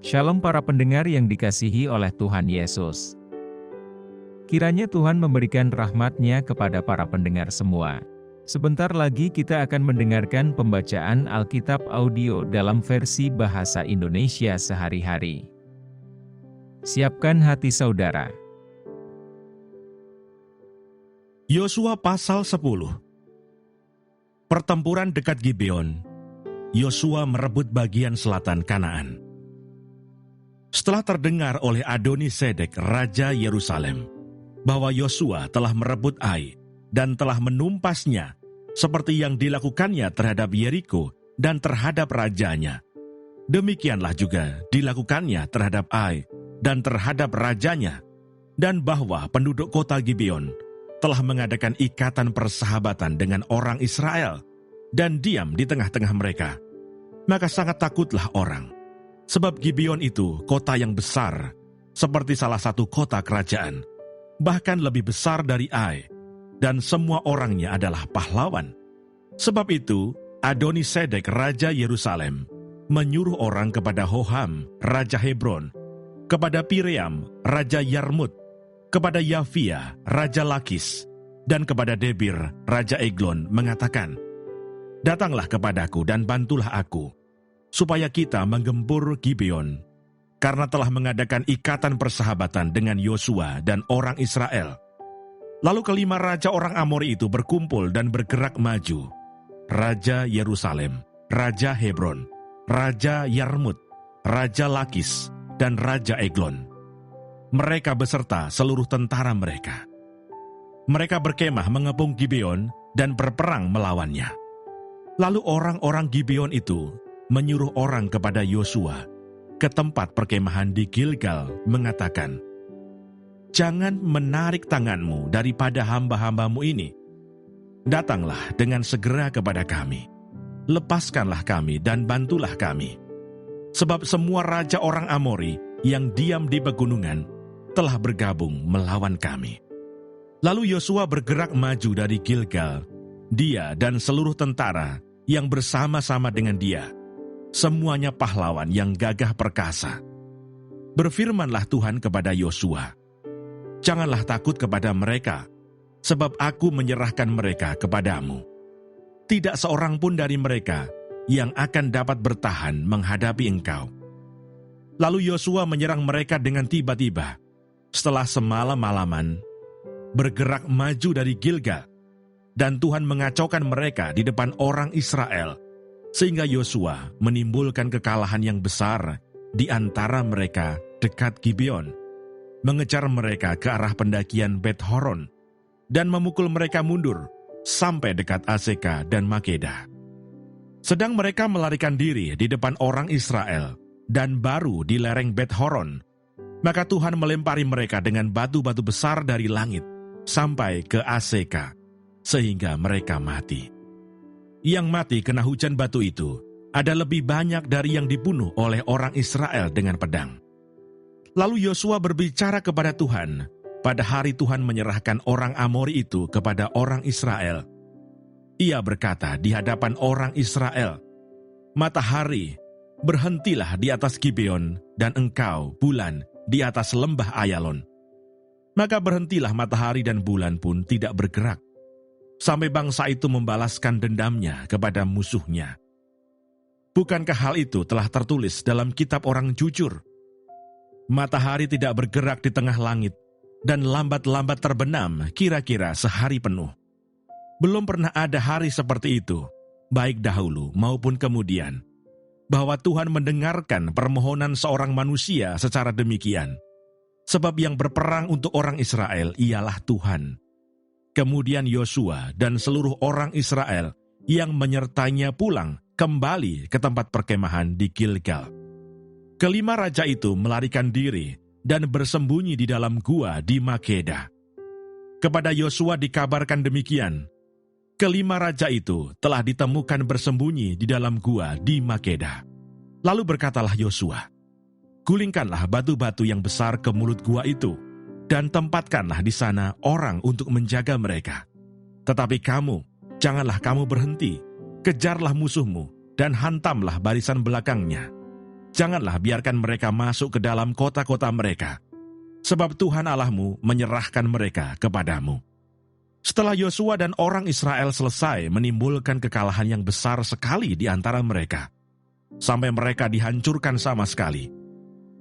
Shalom para pendengar yang dikasihi oleh Tuhan Yesus. Kiranya Tuhan memberikan rahmat-Nya kepada para pendengar semua. Sebentar lagi kita akan mendengarkan pembacaan Alkitab audio dalam versi bahasa Indonesia sehari-hari. Siapkan hati saudara. Yosua pasal 10. Pertempuran dekat Gibeon. Yosua merebut bagian selatan Kanaan. Setelah terdengar oleh Adoni-Sedek, Raja Yerusalem, bahwa Yosua telah merebut Ai dan telah menumpasnya, seperti yang dilakukannya terhadap Yeriko dan terhadap rajanya, demikianlah juga dilakukannya terhadap Ai dan terhadap rajanya, dan bahwa penduduk kota Gibeon telah mengadakan ikatan persahabatan dengan orang Israel dan diam di tengah-tengah mereka. Maka sangat takutlah orang, sebab Gibeon itu kota yang besar, seperti salah satu kota kerajaan, bahkan lebih besar dari Ai, dan semua orangnya adalah pahlawan. Sebab itu, Adoni-Sedek, Raja Yerusalem, menyuruh orang kepada Hoham, Raja Hebron, kepada Piream, Raja Yarmut, kepada Yafia, Raja Lakis, dan kepada Debir, Raja Eglon, mengatakan, "Datanglah kepadaku dan bantulah aku, supaya kita menggempur Gibeon, karena telah mengadakan ikatan persahabatan dengan Yosua dan orang Israel." Lalu kelima raja orang Amori itu berkumpul dan bergerak maju: Raja Yerusalem, Raja Hebron, Raja Yarmut, Raja Lakis, dan Raja Eglon. Mereka beserta seluruh tentara mereka. Mereka berkemah mengepung Gibeon dan berperang melawannya. Lalu orang-orang Gibeon itu menyuruh orang kepada Yosua ke tempat perkemahan di Gilgal, mengatakan, "Jangan menarik tanganmu daripada hamba-hambamu ini. Datanglah dengan segera kepada kami. Lepaskanlah kami dan bantulah kami. Sebab semua raja orang Amori yang diam di pegunungan telah bergabung melawan kami." Lalu Yosua bergerak maju dari Gilgal, dia dan seluruh tentara yang bersama-sama dengan dia, semuanya pahlawan yang gagah perkasa. Berfirmanlah Tuhan kepada Yosua, "Janganlah takut kepada mereka, sebab aku menyerahkan mereka kepadamu. Tidak seorang pun dari mereka yang akan dapat bertahan menghadapi engkau." Lalu Yosua menyerang mereka dengan tiba-tiba, setelah semalam-malaman, bergerak maju dari Gilgal, dan Tuhan mengacaukan mereka di depan orang Israel, sehingga Yosua menimbulkan kekalahan yang besar di antara mereka dekat Gibeon, mengejar mereka ke arah pendakian Bet-Horon, dan memukul mereka mundur sampai dekat Azeka dan Makeda. Sedang mereka melarikan diri di depan orang Israel, dan baru di lereng Bet-Horon, maka Tuhan melempari mereka dengan batu-batu besar dari langit sampai ke Azeka, sehingga mereka mati. Yang mati kena hujan batu itu ada lebih banyak dari yang dibunuh oleh orang Israel dengan pedang. Lalu Yosua berbicara kepada Tuhan pada hari Tuhan menyerahkan orang Amori itu kepada orang Israel. Ia berkata di hadapan orang Israel, "Matahari, berhentilah di atas Gibeon, dan engkau, bulan, di atas lembah Ayalon." Maka berhentilah matahari dan bulan pun tidak bergerak, sampai bangsa itu membalaskan dendamnya kepada musuhnya. Bukankah hal itu telah tertulis dalam kitab orang jujur? Matahari tidak bergerak di tengah langit, dan lambat-lambat terbenam kira-kira sehari penuh. Belum pernah ada hari seperti itu, baik dahulu maupun kemudian, bahwa Tuhan mendengarkan permohonan seorang manusia secara demikian. Sebab yang berperang untuk orang Israel ialah Tuhan. Kemudian Yosua dan seluruh orang Israel yang menyertainya pulang kembali ke tempat perkemahan di Gilgal. Kelima raja itu melarikan diri dan bersembunyi di dalam gua di Makeda. Kepada Yosua dikabarkan demikian, kelima raja itu telah ditemukan bersembunyi di dalam gua di Makeda. Lalu berkatalah Yosua, "Gulingkanlah batu-batu yang besar ke mulut gua itu, dan tempatkanlah di sana orang untuk menjaga mereka. Tetapi kamu, janganlah kamu berhenti, kejarlah musuhmu, dan hantamlah barisan belakangnya. Janganlah biarkan mereka masuk ke dalam kota-kota mereka, sebab Tuhan Allahmu menyerahkan mereka kepadamu. Setelah Yosua dan orang Israel selesai menimbulkan kekalahan yang besar sekali di antara mereka, sampai mereka dihancurkan sama sekali,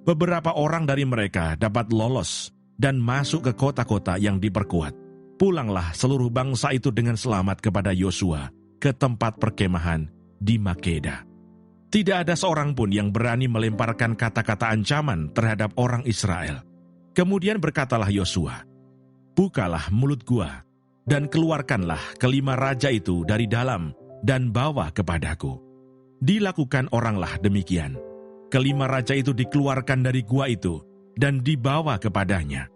beberapa orang dari mereka dapat lolos dan masuk ke kota-kota yang diperkuat. Pulanglah seluruh bangsa itu dengan selamat kepada Yosua ke tempat perkemahan di Makeda. Tidak ada seorang pun yang berani melemparkan kata-kata ancaman terhadap orang Israel. Kemudian berkatalah Yosua, "Bukalah mulut gua, dan keluarkanlah kelima raja itu dari dalam, dan bawa kepadaku." Dilakukan oranglah demikian. Kelima raja itu dikeluarkan dari gua itu, dan dibawa kepadanya.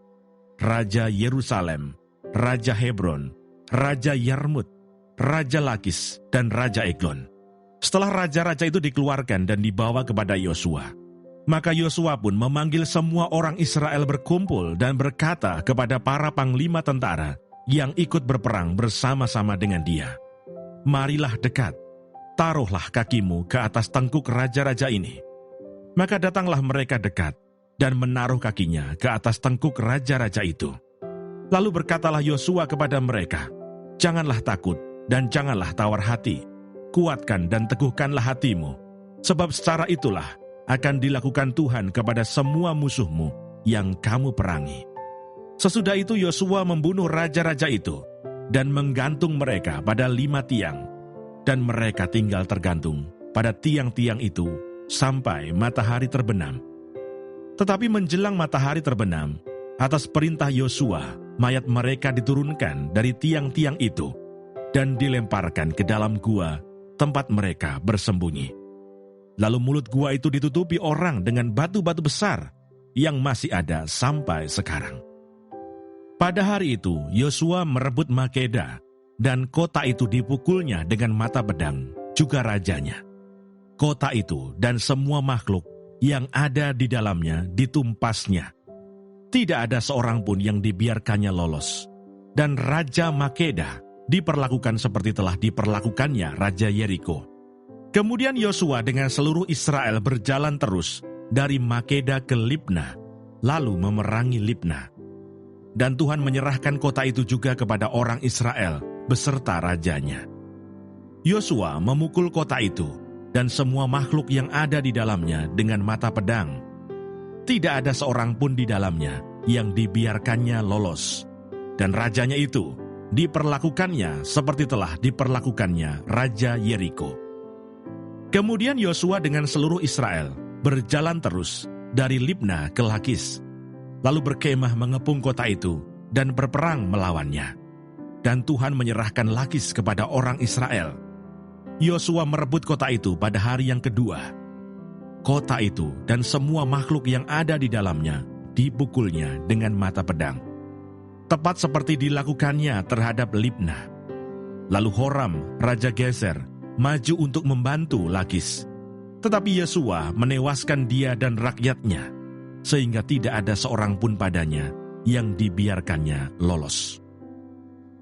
Raja Yerusalem, Raja Hebron, Raja Yarmut, Raja Lakis, dan Raja Eglon. Setelah raja-raja itu dikeluarkan dan dibawa kepada Yosua, maka Yosua pun memanggil semua orang Israel berkumpul dan berkata kepada para panglima tentara yang ikut berperang bersama-sama dengan dia, "Marilah dekat, taruhlah kakimu ke atas tengkuk raja-raja ini." Maka datanglah mereka dekat dan menaruh kakinya ke atas tengkuk raja-raja itu. Lalu berkatalah Yosua kepada mereka, "Janganlah takut dan janganlah tawar hati. Kuatkan dan teguhkanlah hatimu, sebab secara itulah akan dilakukan Tuhan kepada semua musuhmu yang kamu perangi." Sesudah itu Yosua membunuh raja-raja itu dan menggantung mereka pada 5 tiang, dan mereka tinggal tergantung pada tiang-tiang itu sampai matahari terbenam. Tetapi menjelang matahari terbenam, atas perintah Yosua, mayat mereka diturunkan dari tiang-tiang itu dan dilemparkan ke dalam gua tempat mereka bersembunyi. Lalu mulut gua itu ditutupi orang dengan batu-batu besar yang masih ada sampai sekarang. Pada hari itu, Yosua merebut Makeda, dan kota itu dipukulnya dengan mata pedang, juga rajanya. Kota itu dan semua makhluk yang ada di dalamnya ditumpasnya. Tidak ada seorang pun yang dibiarkannya lolos. Dan Raja Makeda diperlakukan seperti telah diperlakukannya Raja Yeriko. Kemudian Yosua dengan seluruh Israel berjalan terus dari Makeda ke Libna, lalu memerangi Libna. Dan Tuhan menyerahkan kota itu juga kepada orang Israel beserta rajanya. Yosua memukul kota itu dan semua makhluk yang ada di dalamnya dengan mata pedang. Tidak ada seorang pun di dalamnya yang dibiarkannya lolos. Dan rajanya itu diperlakukannya seperti telah diperlakukannya Raja Yeriko. Kemudian Yosua dengan seluruh Israel berjalan terus dari Libna ke Lakis, lalu berkemah mengepung kota itu dan berperang melawannya. Dan Tuhan menyerahkan Lakis kepada orang Israel. Yosua merebut kota itu pada hari yang kedua. Kota itu dan semua makhluk yang ada di dalamnya dipukulnya dengan mata pedang, tepat seperti dilakukannya terhadap Libna. Lalu Horam, Raja Geser, maju untuk membantu Lakis. Tetapi Yosua menewaskan dia dan rakyatnya, sehingga tidak ada seorang pun padanya yang dibiarkannya lolos.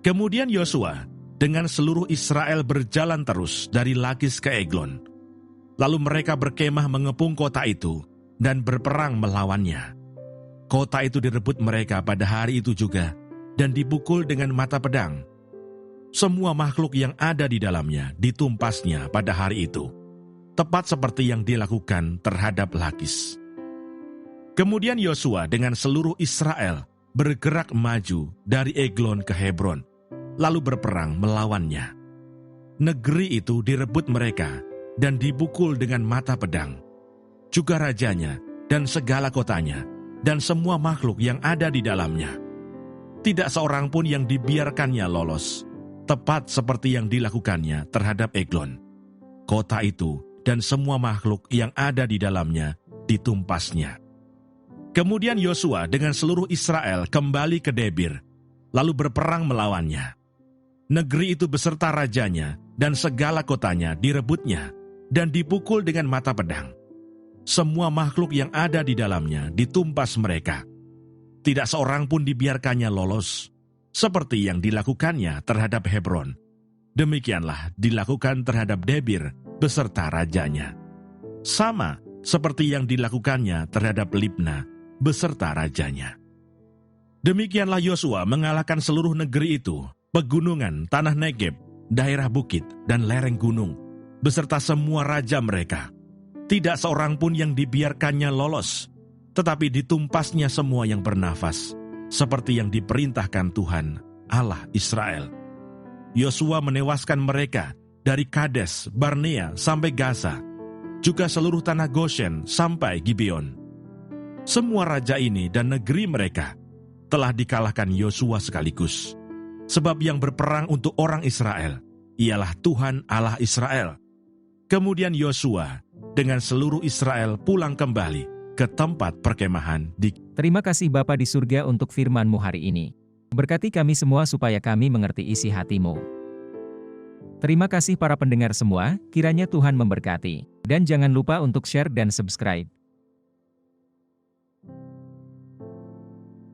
Kemudian Yosua dengan seluruh Israel berjalan terus dari Lakis ke Eglon. Lalu mereka berkemah mengepung kota itu dan berperang melawannya. Kota itu direbut mereka pada hari itu juga dan dipukul dengan mata pedang. Semua makhluk yang ada di dalamnya ditumpasnya pada hari itu, tepat seperti yang dilakukan terhadap Lakis. Kemudian Yosua dengan seluruh Israel bergerak maju dari Eglon ke Hebron, lalu berperang melawannya. Negeri itu direbut mereka dan dipukul dengan mata pedang. Juga rajanya dan segala kotanya dan semua makhluk yang ada di dalamnya. Tidak seorang pun yang dibiarkannya lolos, tepat seperti yang dilakukannya terhadap Eglon. Kota itu dan semua makhluk yang ada di dalamnya ditumpasnya. Kemudian Yosua dengan seluruh Israel kembali ke Debir, lalu berperang melawannya. Negeri itu beserta rajanya dan segala kotanya direbutnya dan dipukul dengan mata pedang. Semua makhluk yang ada di dalamnya ditumpas mereka. Tidak seorang pun dibiarkannya lolos, seperti yang dilakukannya terhadap Hebron. Demikianlah dilakukan terhadap Debir beserta rajanya. Sama seperti yang dilakukannya terhadap Libna beserta rajanya. Demikianlah Yosua mengalahkan seluruh negeri itu, pegunungan, tanah Negeb, daerah bukit, dan lereng gunung, beserta semua raja mereka. Tidak seorang pun yang dibiarkannya lolos, tetapi ditumpasnya semua yang bernafas, seperti yang diperintahkan Tuhan, Allah Israel. Yosua menewaskan mereka dari Kades, Barnea, sampai Gaza, juga seluruh tanah Goshen sampai Gibeon. Semua raja ini dan negeri mereka telah dikalahkan Yosua sekaligus. Sebab yang berperang untuk orang Israel ialah Tuhan Allah Israel. Kemudian Yosua dengan seluruh Israel pulang kembali ke tempat perkemahan di... Terima kasih Bapa di surga untuk firman-Mu hari ini. Berkati kami semua supaya kami mengerti isi hati-Mu. Terima kasih para pendengar semua, kiranya Tuhan memberkati. Dan jangan lupa untuk share dan subscribe.